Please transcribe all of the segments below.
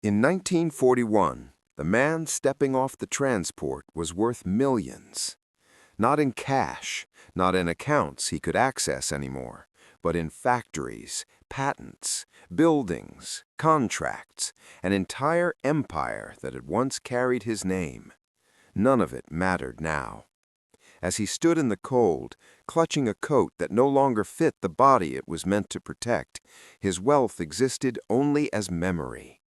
In 1941, the man stepping off the transport was worth millions. Not in cash, not in accounts he could access anymore, but in factories, patents, buildings, contracts, an entire empire that had once carried his name. None of it mattered now. As he stood in the cold, clutching a coat that no longer fit the body it was meant to protect, his wealth existed only as memory.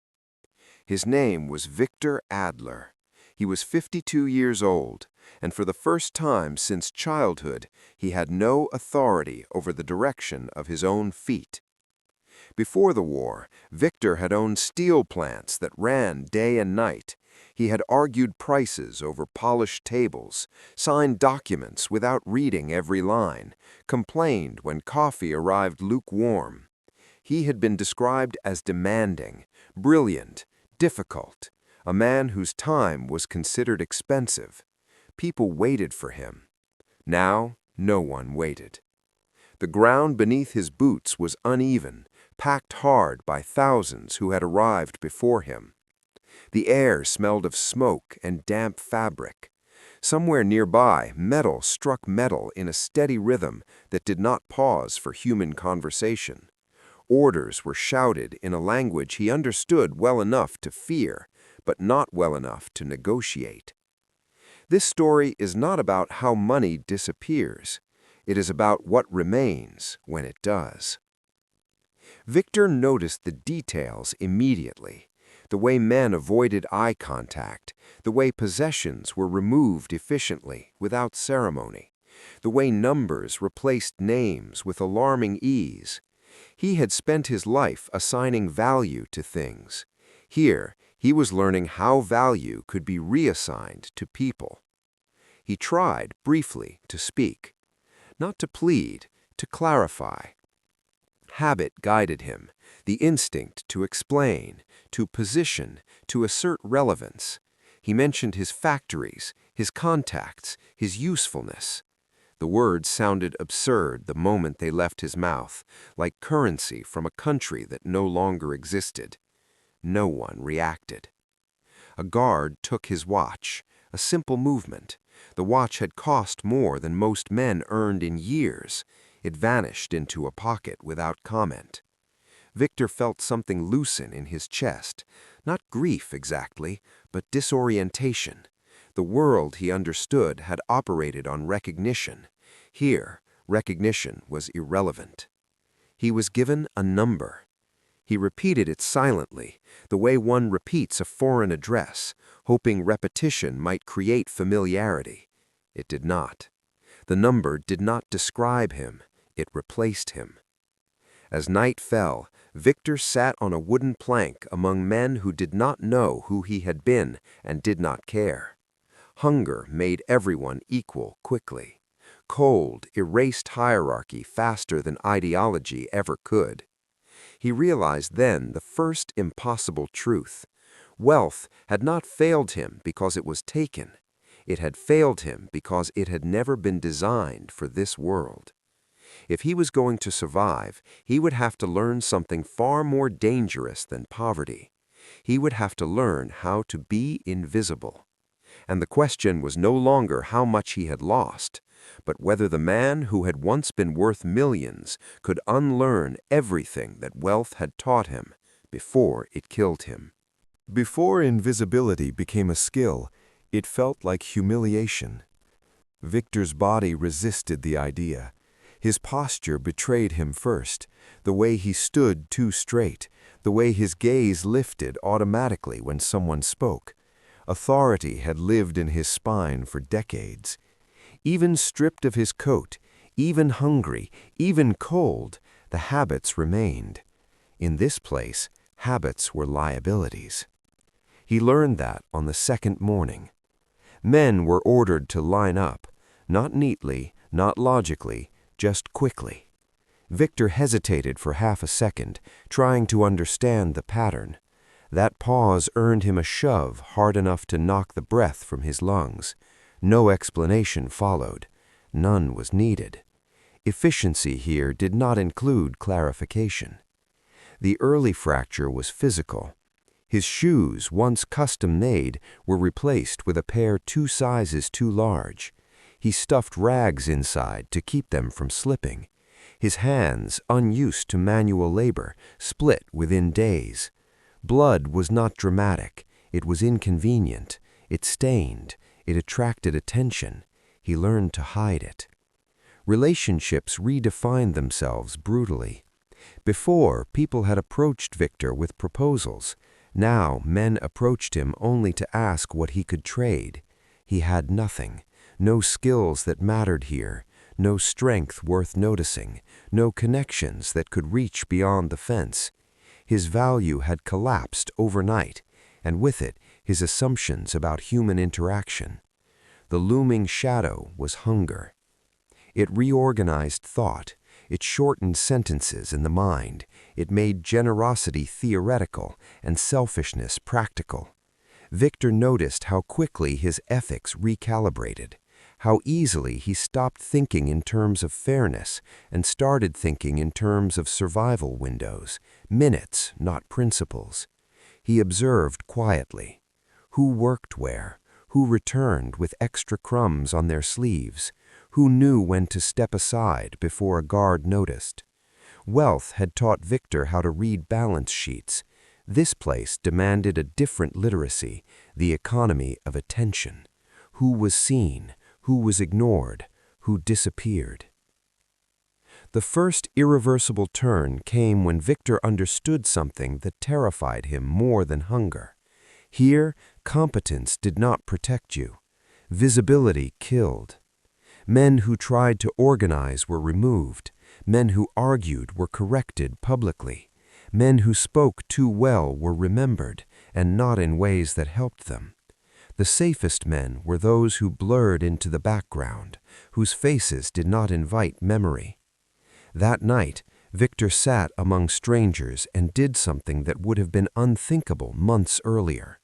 His name was Viktor Adler. He was 52 years old, and for the first time since childhood, he had no authority over the direction of his own feet. Before the war, Viktor had owned steel plants that ran day and night. He had argued prices over polished tables, signed documents without reading every line, complained when coffee arrived lukewarm. He had been described as demanding, brilliant, difficult, a man whose time was considered expensive. People waited for him. Now, no one waited. The ground beneath his boots was uneven, packed hard by thousands who had arrived before him. The air smelled of smoke and damp fabric. Somewhere nearby, metal struck metal in a steady rhythm that did not pause for human conversation. Orders were shouted in a language he understood well enough to fear, but not well enough to negotiate. This story is not about how money disappears. It is about what remains when it does. Viktor noticed the details immediately. The way men avoided eye contact, the way possessions were removed efficiently, without ceremony, the way numbers replaced names with alarming ease. He had spent his life assigning value to things. Here, he was learning how value could be reassigned to people. He tried, briefly, to speak. Not to plead, to clarify. Habit guided him, the instinct to explain, to position, to assert relevance. He mentioned his factories, his contacts, his usefulness. The words sounded absurd the moment they left his mouth, like currency from a country that no longer existed. No one reacted. A guard took his watch, a simple movement. The watch had cost more than most men earned in years. It vanished into a pocket without comment. Viktor felt something loosen in his chest, not grief exactly, but disorientation. The world he understood had operated on recognition. Here, recognition was irrelevant. He was given a number. He repeated it silently, the way one repeats a foreign address, hoping repetition might create familiarity. It did not. The number did not describe him, it replaced him. As night fell, Viktor sat on a wooden plank among men who did not know who he had been and did not care. Hunger made everyone equal quickly. Cold erased hierarchy faster than ideology ever could. He realized then the first impossible truth. Wealth had not failed him because it was taken. It had failed him because it had never been designed for this world. If he was going to survive, he would have to learn something far more dangerous than poverty. He would have to learn how to be invisible. And the question was no longer how much he had lost, but whether the man who had once been worth millions could unlearn everything that wealth had taught him before it killed him. Before invisibility became a skill, it felt like humiliation. Viktor's body resisted the idea. His posture betrayed him first, the way he stood too straight, the way his gaze lifted automatically when someone spoke. Authority had lived in his spine for decades. Even stripped of his coat, even hungry, even cold, the habits remained. In this place, habits were liabilities. He learned that on the second morning. Men were ordered to line up, not neatly, not logically, just quickly. Viktor hesitated for half a second, trying to understand the pattern. That pause earned him a shove hard enough to knock the breath from his lungs. No explanation followed. None was needed. Efficiency here did not include clarification. The early fracture was physical. His shoes, once custom-made, were replaced with a pair 2 sizes too large. He stuffed rags inside to keep them from slipping. His hands, unused to manual labor, split within days. Blood was not dramatic. It was inconvenient. It stained. It attracted attention. He learned to hide it. Relationships redefined themselves brutally. Before, people had approached Viktor with proposals. Now, men approached him only to ask what he could trade. He had nothing. No skills that mattered here. No strength worth noticing. No connections that could reach beyond the fence. His value had collapsed overnight, and with it, his assumptions about human interaction. The looming shadow was hunger. It reorganized thought. It shortened sentences in the mind. It made generosity theoretical and selfishness practical. Viktor noticed how quickly his ethics recalibrated, how easily he stopped thinking in terms of fairness and started thinking in terms of survival windows, minutes, not principles. He observed quietly. Who worked where? Who returned with extra crumbs on their sleeves? Who knew when to step aside before a guard noticed? Wealth had taught Viktor how to read balance sheets. This place demanded a different literacy, the economy of attention. Who was seen? Who was ignored? Who disappeared? The first irreversible turn came when Viktor understood something that terrified him more than hunger. Here, competence did not protect you. Visibility killed. Men who tried to organize were removed. Men who argued were corrected publicly. Men who spoke too well were remembered, and not in ways that helped them. The safest men were those who blurred into the background, whose faces did not invite memory. That night, Viktor sat among strangers and did something that would have been unthinkable months earlier.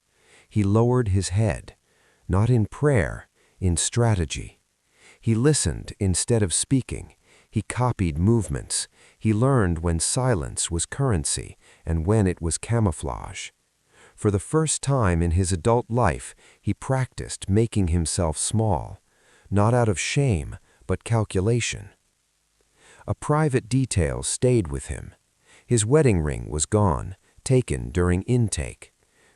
He lowered his head, not in prayer, in strategy. He listened instead of speaking. He copied movements. He learned when silence was currency and when it was camouflage. For the first time in his adult life, he practiced making himself small, not out of shame, but calculation. A private detail stayed with him. His wedding ring was gone, taken during intake.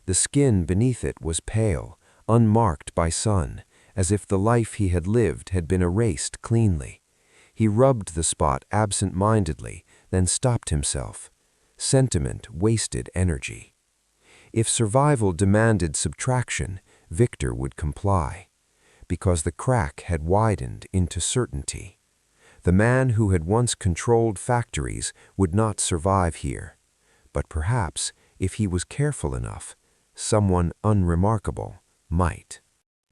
The skin beneath it was pale, unmarked by sun, as if the life he had lived had been erased cleanly. He rubbed the spot absent-mindedly, then stopped himself. Sentiment wasted energy. If survival demanded subtraction, Viktor would comply, because the crack had widened into certainty. The man who had once controlled factories would not survive here, but perhaps, if he was careful enough, someone unremarkable might.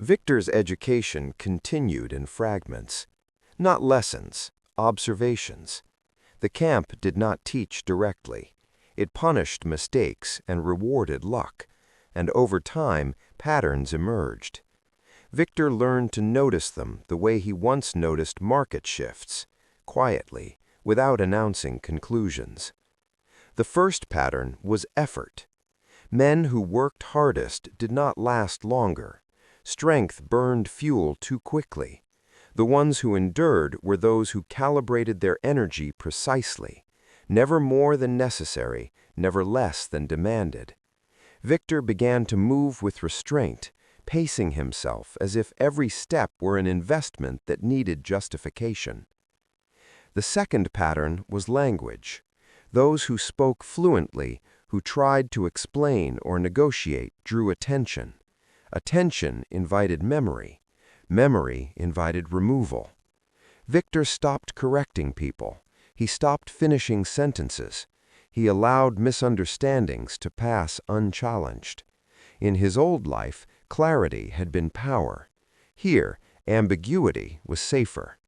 Viktor's education continued in fragments. Not lessons, observations. The camp did not teach directly. It punished mistakes and rewarded luck, and over time, patterns emerged. Viktor learned to notice them the way he once noticed market shifts, quietly, without announcing conclusions. The first pattern was effort. Men who worked hardest did not last longer. Strength burned fuel too quickly. The ones who endured were those who calibrated their energy precisely, never more than necessary, never less than demanded. Viktor began to move with restraint, pacing himself as if every step were an investment that needed justification. The second pattern was language. Those who spoke fluently, who tried to explain or negotiate, drew attention. Attention invited memory. Memory invited removal. Viktor stopped correcting people. He stopped finishing sentences. He allowed misunderstandings to pass unchallenged. In his old life, clarity had been power. Here, ambiguity was safer.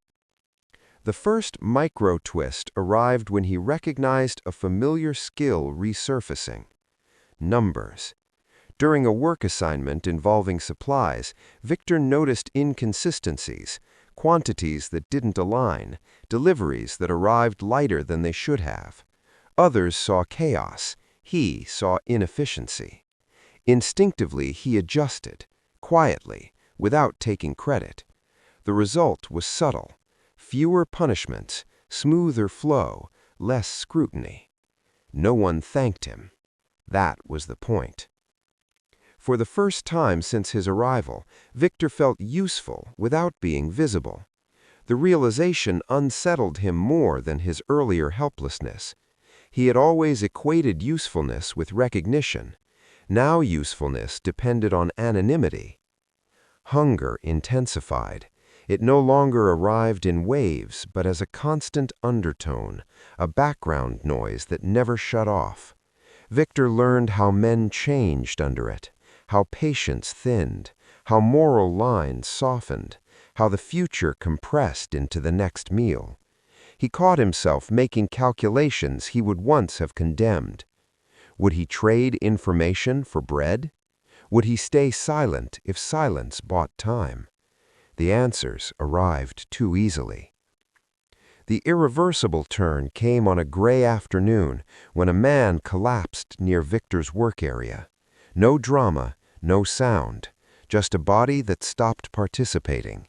The first micro-twist arrived when he recognized a familiar skill resurfacing: numbers. During a work assignment involving supplies, Viktor noticed inconsistencies, quantities that didn't align, deliveries that arrived lighter than they should have. Others saw chaos. He saw inefficiency. Instinctively, he adjusted, quietly, without taking credit. The result was subtle. Fewer punishments, smoother flow, less scrutiny. No one thanked him. That was the point. For the first time since his arrival, Viktor felt useful without being visible. The realization unsettled him more than his earlier helplessness. He had always equated usefulness with recognition. Now usefulness depended on anonymity. Hunger intensified. It no longer arrived in waves, but as a constant undertone, a background noise that never shut off. Viktor learned how men changed under it, how patience thinned, how moral lines softened, how the future compressed into the next meal. He caught himself making calculations he would once have condemned. Would he trade information for bread? Would he stay silent if silence bought time? The answers arrived too easily. The irreversible turn came on a gray afternoon when a man collapsed near Viktor's work area. No drama, no sound, just a body that stopped participating.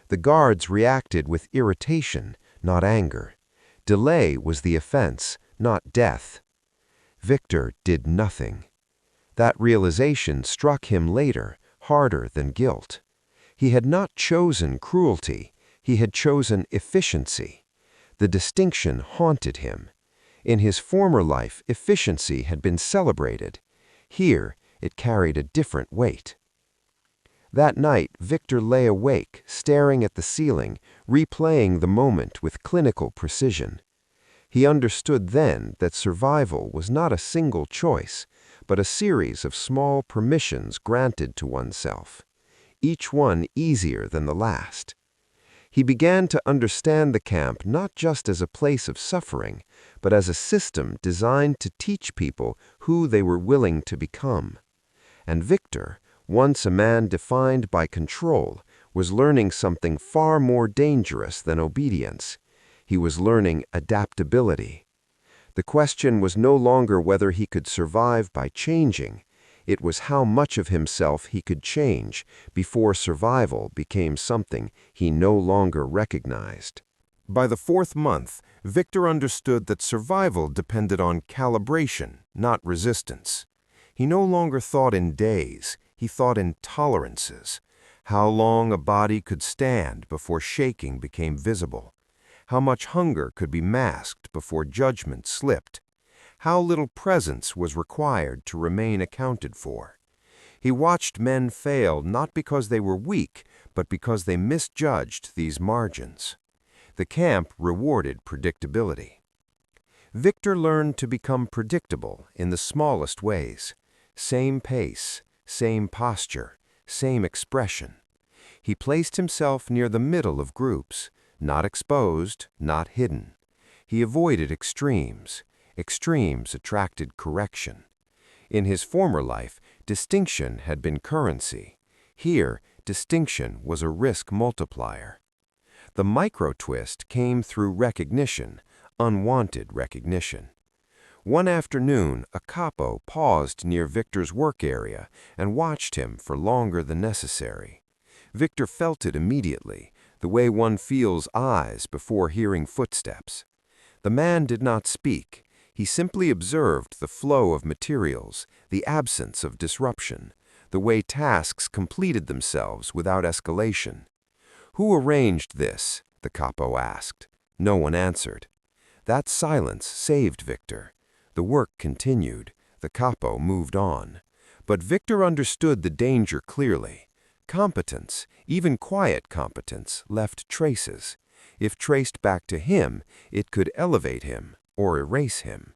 The guards reacted with irritation, not anger. Delay was the offense, not death. Viktor did nothing. That realization struck him later, harder than guilt. He had not chosen cruelty, he had chosen efficiency. The distinction haunted him. In his former life, efficiency had been celebrated. Here, it carried a different weight. That night, Viktor lay awake, staring at the ceiling, replaying the moment with clinical precision. He understood then that survival was not a single choice, but a series of small permissions granted to oneself, each one easier than the last. He began to understand the camp not just as a place of suffering, but as a system designed to teach people who they were willing to become. And Viktor, once a man defined by control, was learning something far more dangerous than obedience. He was learning adaptability. The question was no longer whether he could survive by changing. It was how much of himself he could change before survival became something he no longer recognized. By the 4th month, Viktor understood that survival depended on calibration, not resistance. He no longer thought in days, he thought in tolerances. How long a body could stand before shaking became visible. How much hunger could be masked before judgment slipped. How little presence was required to remain accounted for. He watched men fail not because they were weak, but because they misjudged these margins. The camp rewarded predictability. Viktor learned to become predictable in the smallest ways. Same pace, same posture, same expression. He placed himself near the middle of groups, not exposed, not hidden. He avoided extremes. Extremes attracted correction. In his former life, distinction had been currency. Here, distinction was a risk multiplier. The micro-twist came through recognition, unwanted recognition. One afternoon, a capo paused near Viktor's work area and watched him for longer than necessary. Viktor felt it immediately, the way one feels eyes before hearing footsteps. The man did not speak. He simply observed the flow of materials, the absence of disruption, the way tasks completed themselves without escalation. "Who arranged this?" the capo asked. No one answered. That silence saved Viktor. The work continued. The capo moved on. But Viktor understood the danger clearly. Competence, even quiet competence, left traces. If traced back to him, it could elevate him or erase him.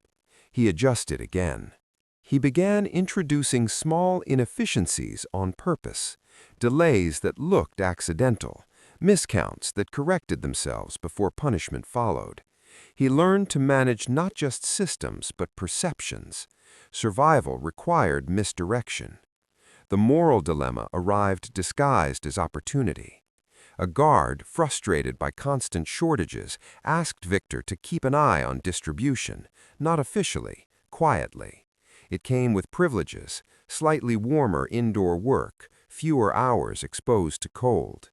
He adjusted again. He began introducing small inefficiencies on purpose, delays that looked accidental, miscounts that corrected themselves before punishment followed. He learned to manage not just systems but perceptions. Survival required misdirection. The moral dilemma arrived disguised as opportunity. A guard, frustrated by constant shortages, asked Viktor to keep an eye on distribution, not officially, quietly. It came with privileges, slightly warmer indoor work, fewer hours exposed to cold.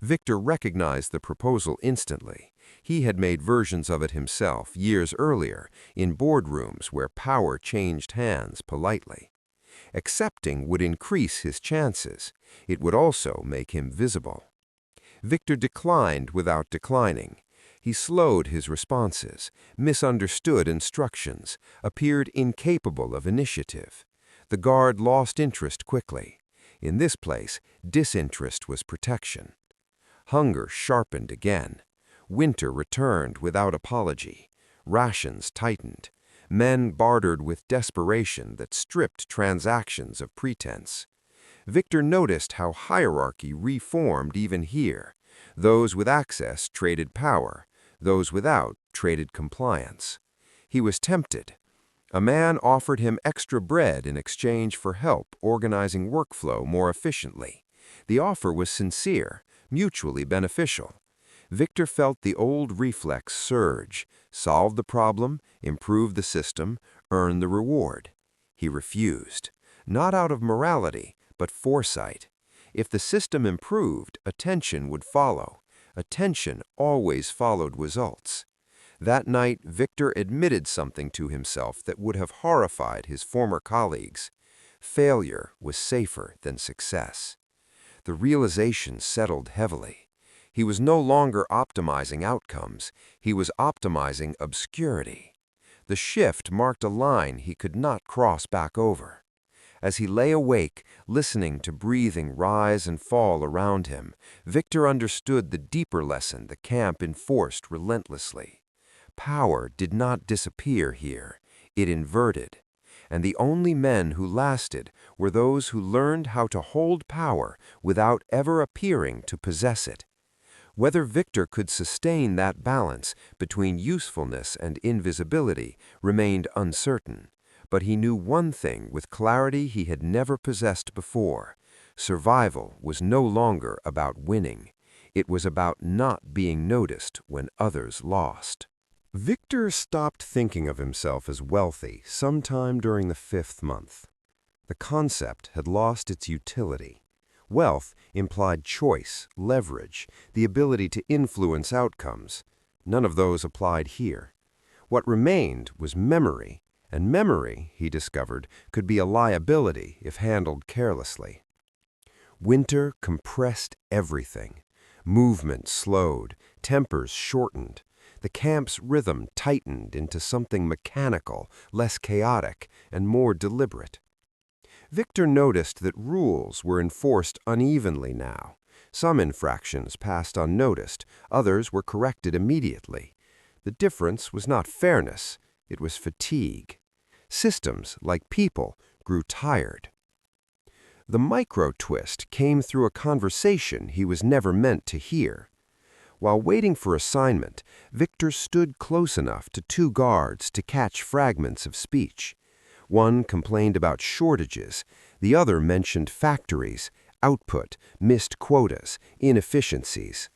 Viktor recognized the proposal instantly. He had made versions of it himself years earlier in boardrooms where power changed hands politely. Accepting would increase his chances. It would also make him visible. Viktor declined without declining. He slowed his responses, misunderstood instructions, appeared incapable of initiative. The guard lost interest quickly. In this place, disinterest was protection. Hunger sharpened again. Winter returned without apology. Rations tightened. Men bartered with desperation that stripped transactions of pretense. Viktor noticed how hierarchy reformed even here. Those with access traded power. Those without traded compliance. He was tempted. A man offered him extra bread in exchange for help organizing workflow more efficiently. The offer was sincere, mutually beneficial. Viktor felt the old reflex surge, solve the problem, improve the system, earn the reward. He refused, not out of morality, but foresight. If the system improved, attention would follow. Attention always followed results. That night, Viktor admitted something to himself that would have horrified his former colleagues. Failure was safer than success. The realization settled heavily. He was no longer optimizing outcomes, he was optimizing obscurity. The shift marked a line he could not cross back over. As he lay awake, listening to breathing rise and fall around him, Viktor understood the deeper lesson the camp enforced relentlessly. Power did not disappear here, it inverted. And the only men who lasted were those who learned how to hold power without ever appearing to possess it. Whether Viktor could sustain that balance between usefulness and invisibility remained uncertain, but he knew one thing with clarity he had never possessed before. Survival was no longer about winning. It was about not being noticed when others lost. Viktor stopped thinking of himself as wealthy sometime during the 5th month. The concept had lost its utility. Wealth implied choice, leverage, the ability to influence outcomes. None of those applied here. What remained was memory, and memory, he discovered, could be a liability if handled carelessly. Winter compressed everything. Movement slowed, tempers shortened. The camp's rhythm tightened into something mechanical, less chaotic, and more deliberate. Viktor noticed that rules were enforced unevenly now. Some infractions passed unnoticed, others were corrected immediately. The difference was not fairness, it was fatigue. Systems, like people, grew tired. The micro-twist came through a conversation he was never meant to hear. While waiting for assignment, Viktor stood close enough to 2 guards to catch fragments of speech. One complained about shortages, the other mentioned factories, output, missed quotas, inefficiencies.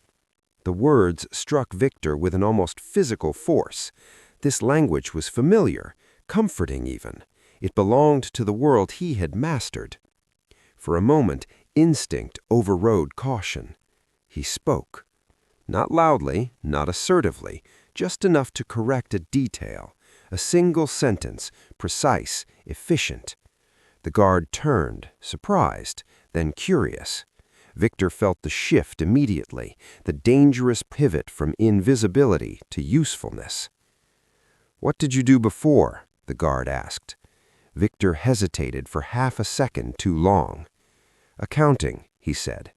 The words struck Viktor with an almost physical force. This language was familiar, comforting even. It belonged to the world he had mastered. For a moment, instinct overrode caution. He spoke. Not loudly, not assertively, just enough to correct a detail. A single sentence, precise, efficient. The guard turned, surprised, then curious. Viktor felt the shift immediately, the dangerous pivot from invisibility to usefulness. "What did you do before?" the guard asked. Viktor hesitated for half a second too long. "Accounting," he said.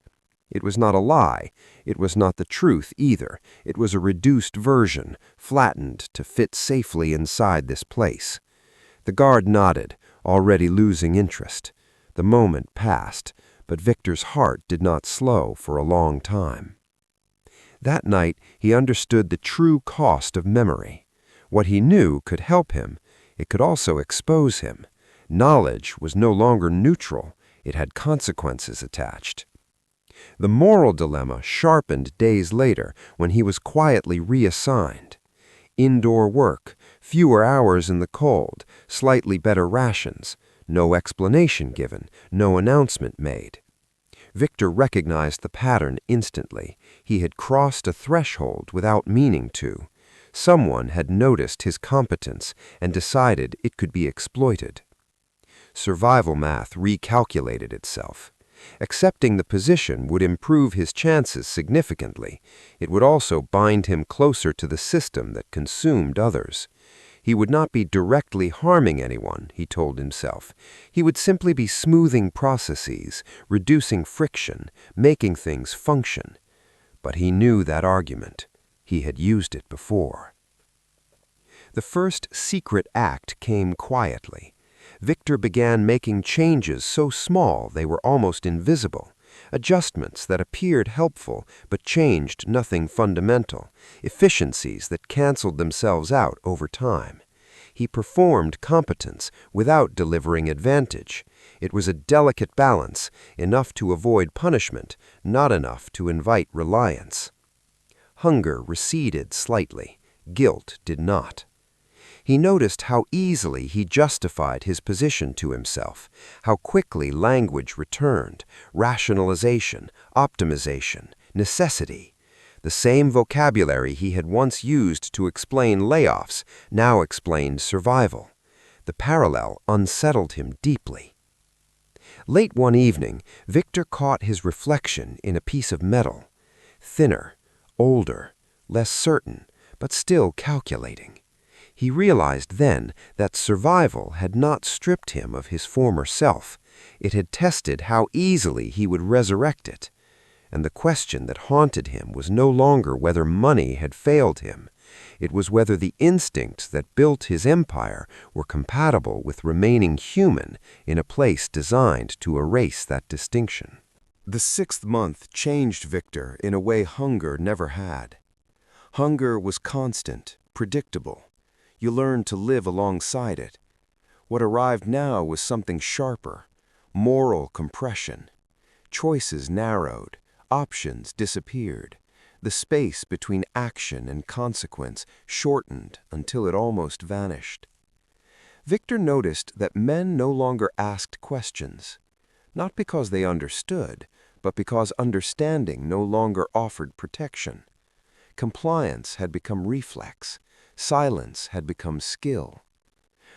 It was not a lie. It was not the truth either. It was a reduced version, flattened to fit safely inside this place. The guard nodded, already losing interest. The moment passed, but Viktor's heart did not slow for a long time. That night, he understood the true cost of memory. What he knew could help him. It could also expose him. Knowledge was no longer neutral. It had consequences attached. The moral dilemma sharpened days later when he was quietly reassigned. Indoor work, Fewer hours in the cold, slightly better rations, no explanation given, no announcement made. Viktor recognized the pattern instantly. He had crossed a threshold without meaning to. Someone had noticed his competence and decided it could be exploited. Survival math recalculated itself. Accepting the position would improve his chances significantly. It would also bind him closer to the system that consumed others. He would not be directly harming anyone, he told himself. He would simply be smoothing processes, reducing friction, making things function. But he knew that argument. He had used it before. The first secret act came quietly. Viktor began making changes so small they were almost invisible, adjustments that appeared helpful but changed nothing fundamental, efficiencies that canceled themselves out over time. He performed competence without delivering advantage. It was a delicate balance, enough to avoid punishment, not enough to invite reliance. Hunger receded slightly. Guilt did not. He noticed how easily he justified his position to himself, how quickly language returned, rationalization, optimization, necessity. The same vocabulary he had once used to explain layoffs now explained survival. The parallel unsettled him deeply. Late one evening, Viktor caught his reflection in a piece of metal. Thinner, older, less certain, but still calculating. He realized then that survival had not stripped him of his former self. It had tested how easily he would resurrect it. And the question that haunted him was no longer whether money had failed him. It was whether the instincts that built his empire were compatible with remaining human in a place designed to erase that distinction. The 6th month changed Viktor in a way hunger never had. Hunger was constant, predictable. You learned to live alongside it. What arrived now was something sharper, moral compression. Choices narrowed, options disappeared. The space between action and consequence shortened until it almost vanished. Viktor noticed that men no longer asked questions, not because they understood, but because understanding no longer offered protection. Compliance had become reflex. Silence had become skill.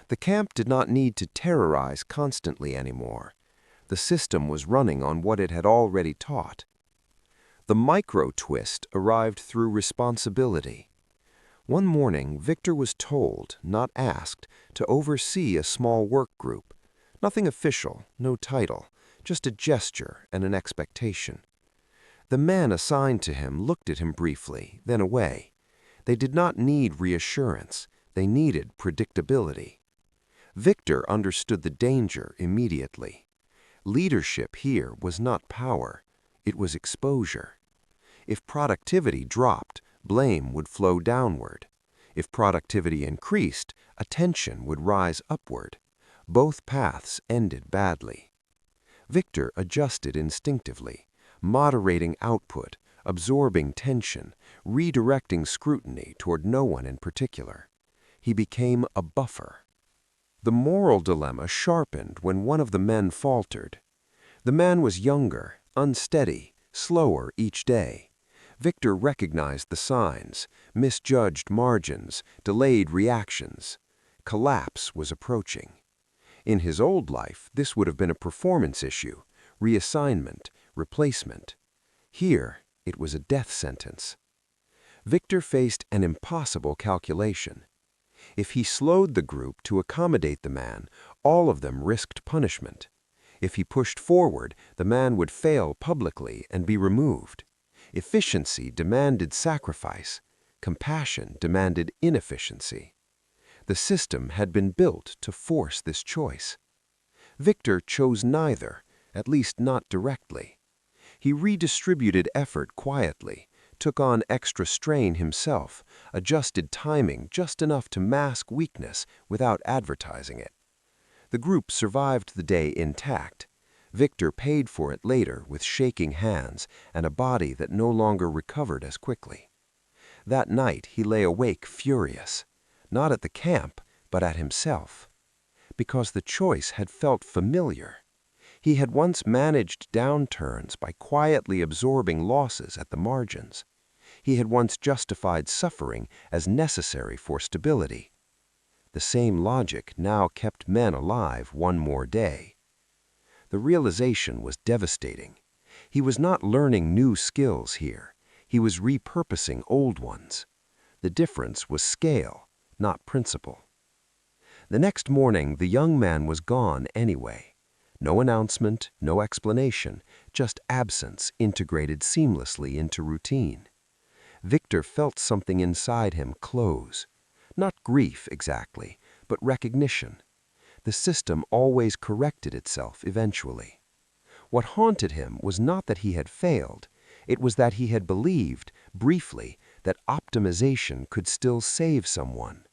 The camp did not need to terrorize constantly anymore. The system was running on what it had already taught. The micro-twist arrived through responsibility. One morning, Viktor was told, not asked, to oversee a small work group. Nothing official, no title, just a gesture and an expectation. The men assigned to him looked at him briefly, then away. They did not need reassurance. They needed predictability. Viktor understood the danger immediately. Leadership here was not power. It was exposure. If productivity dropped, blame would flow downward. If productivity increased, attention would rise upward. Both paths ended badly. Viktor adjusted instinctively, moderating output, absorbing tension, redirecting scrutiny toward no one in particular. He became a buffer. The moral dilemma sharpened when one of the men faltered. The man was younger, unsteady, slower each day. Viktor recognized the signs, misjudged margins, delayed reactions. Collapse was approaching. In his old life, this would have been a performance issue, reassignment, replacement. Here, it was a death sentence. Viktor faced an impossible calculation. If he slowed the group to accommodate the man, all of them risked punishment. If he pushed forward, the man would fail publicly and be removed. Efficiency demanded sacrifice. Compassion demanded inefficiency. The system had been built to force this choice. Viktor chose neither, at least not directly. He redistributed effort quietly, took on extra strain himself, adjusted timing just enough to mask weakness without advertising it. The group survived the day intact. Viktor paid for it later with shaking hands and a body that no longer recovered as quickly. That night he lay awake furious. not at the camp, but at himself. Because the choice had felt familiar. He had once managed downturns by quietly absorbing losses at the margins. He had once justified suffering as necessary for stability. The same logic now kept men alive one more day. The realization was devastating. He was not learning new skills here. He was repurposing old ones. The difference was scale, not principle. The next morning, the young man was gone anyway. No announcement, no explanation, just absence integrated seamlessly into routine. Viktor felt something inside him close. Not grief exactly, but recognition. The system always corrected itself eventually. What haunted him was not that he had failed. It was that he had believed, briefly, that optimization could still save someone.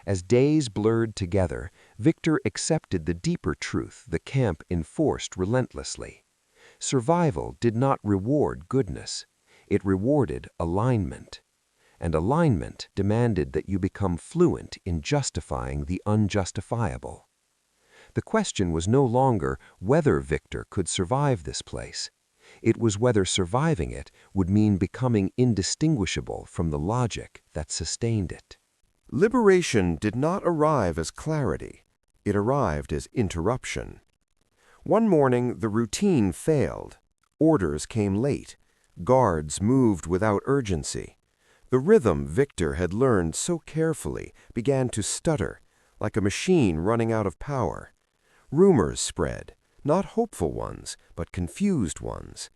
As days blurred together, Viktor accepted the deeper truth the camp enforced relentlessly. Survival did not reward goodness. It rewarded alignment. And alignment demanded that you become fluent in justifying the unjustifiable. The question was no longer whether Viktor could survive this place. It was whether surviving it would mean becoming indistinguishable from the logic that sustained it. Liberation did not arrive as clarity. It arrived as interruption. One morning, the routine failed. Orders came late. Guards moved without urgency. The rhythm Viktor had learned so carefully began to stutter, like a machine running out of power. Rumors spread, not hopeful ones, but confused ones.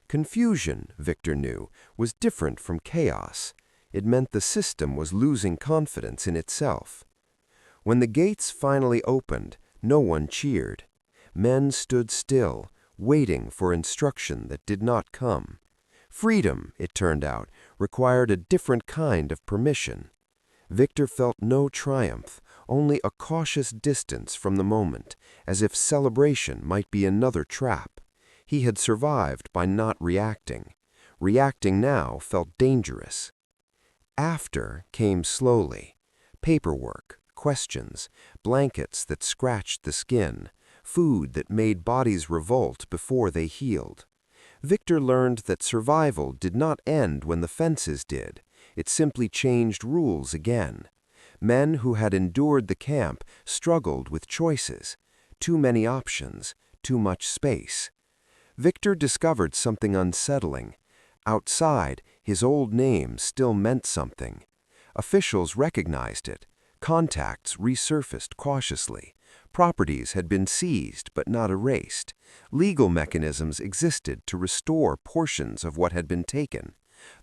Confusion, Viktor knew, was different from chaos. It meant the system was losing confidence in itself. When the gates finally opened, no one cheered. Men stood still, waiting for instruction that did not come. Freedom, it turned out, required a different kind of permission. Viktor felt no triumph, only a cautious distance from the moment, as if celebration might be another trap. He had survived by not reacting. Reacting now felt dangerous. After came slowly. Paperwork, questions, blankets that scratched the skin, food that made bodies revolt before they healed. Viktor learned that survival did not end when the fences did. It simply changed rules again. Men who had endured the camp struggled with choices. Too many options, too much space. Viktor discovered something unsettling. Outside, his old name still meant something. Officials recognized it. Contacts resurfaced cautiously. Properties had been seized but not erased. Legal mechanisms existed to restore portions of what had been taken.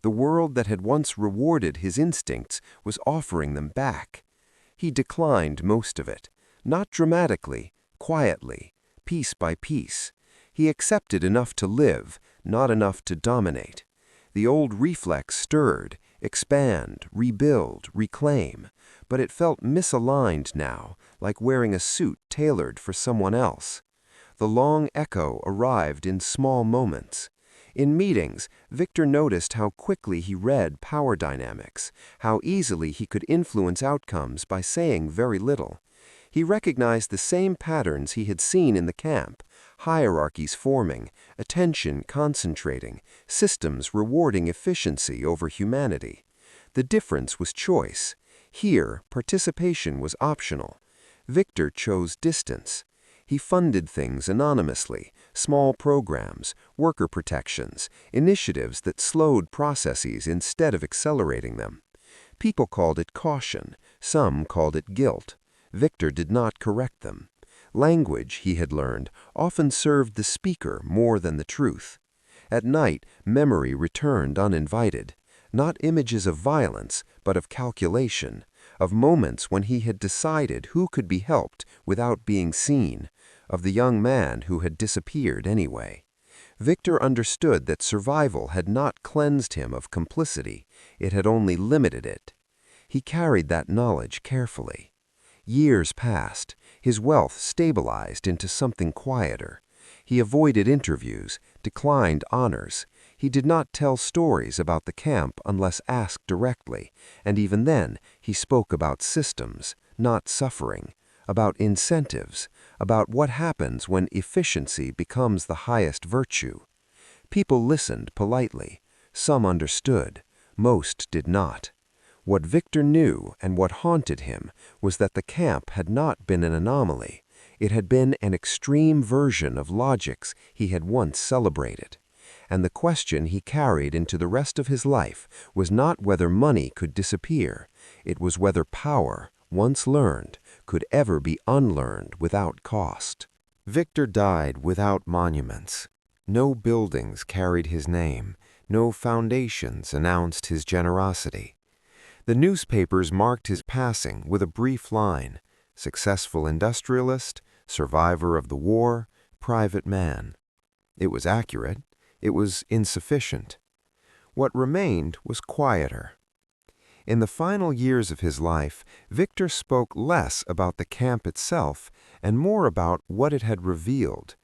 The world that had once rewarded his instincts was offering them back. He declined most of it, not dramatically, quietly, piece by piece. He accepted enough to live, not enough to dominate. The old reflex stirred, expand, rebuild, reclaim, but it felt misaligned now, like wearing a suit tailored for someone else. The long echo arrived in small moments. In meetings, Viktor noticed how quickly he read power dynamics, how easily he could influence outcomes by saying very little. He recognized the same patterns he had seen in the camp, hierarchies forming, attention concentrating, systems rewarding efficiency over humanity. The difference was choice. Here, participation was optional. Viktor chose distance. He funded things anonymously, small programs, worker protections, initiatives that slowed processes instead of accelerating them. People called it caution, some called it guilt. Viktor did not correct them. Language, he had learned, often served the speaker more than the truth. At night, memory returned uninvited. Not images of violence, but of calculation, of moments when he had decided who could be helped without being seen, of the young man who had disappeared anyway. Viktor understood that survival had not cleansed him of complicity, it had only limited it. He carried that knowledge carefully. Years passed. His wealth stabilized into something quieter. He avoided interviews, declined honors. He did not tell stories about the camp unless asked directly, and even then he spoke about systems, not suffering, about incentives, about what happens when efficiency becomes the highest virtue. People listened politely. Some understood. Most did not. What Viktor knew and what haunted him was that the camp had not been an anomaly. It had been an extreme version of logics he had once celebrated. And the question he carried into the rest of his life was not whether money could disappear. It was whether power, once learned, could ever be unlearned without cost. Viktor died without monuments. No buildings carried his name. No foundations announced his generosity. The newspapers marked his passing with a brief line: successful industrialist, survivor of the war, private man. It was accurate. It was insufficient. What remained was quieter. In the final years of his life, Viktor spoke less about the camp itself and more about what it had revealed.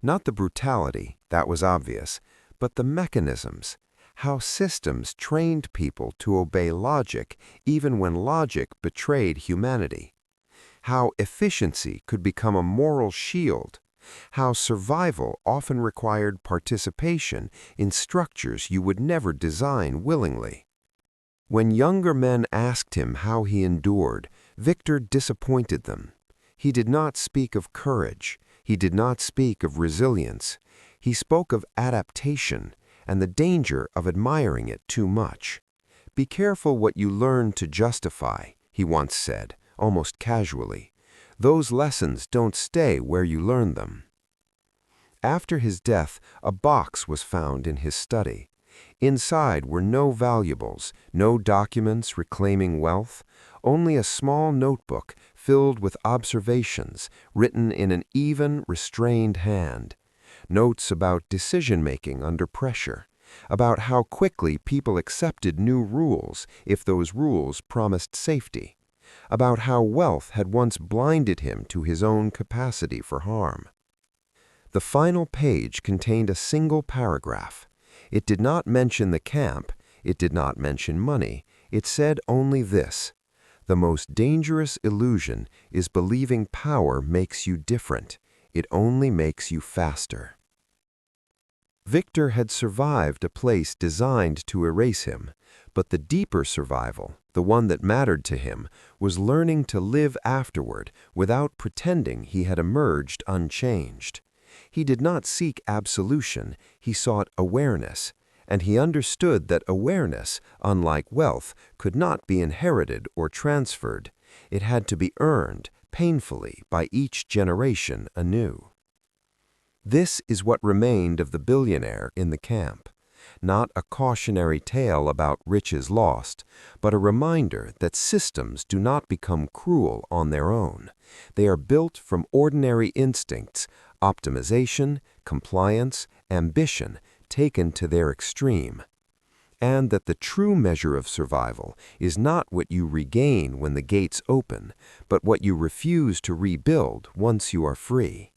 Not the brutality, that was obvious, but the mechanisms, how systems trained people to obey logic even when logic betrayed humanity. How efficiency could become a moral shield. How survival often required participation in structures you would never design willingly. When younger men asked him how he endured, Viktor disappointed them. He did not speak of courage. He did not speak of resilience. He spoke of adaptation and the danger of admiring it too much. "Be careful what you learn to justify," he once said, almost casually. "Those lessons don't stay where you learn them." After his death, a box was found in his study. Inside were no valuables, no documents reclaiming wealth, only a small notebook filled with observations written in an even, restrained hand. Notes about decision-making under pressure, about how quickly people accepted new rules if those rules promised safety, about how wealth had once blinded him to his own capacity for harm. The final page contained a single paragraph. It did not mention the camp, it did not mention money, it said only this: "The most dangerous illusion is believing power makes you different. It only makes you faster." Viktor had survived a place designed to erase him, but the deeper survival, the one that mattered to him, was learning to live afterward without pretending he had emerged unchanged. He did not seek absolution, he sought awareness, and he understood that awareness, unlike wealth, could not be inherited or transferred. It had to be earned, painfully, by each generation anew. This is what remained of the billionaire in the camp. Not a cautionary tale about riches lost, but a reminder that systems do not become cruel on their own. They are built from ordinary instincts, optimization, compliance, ambition, taken to their extreme. And that the true measure of survival is not what you regain when the gates open, but what you refuse to rebuild once you are free.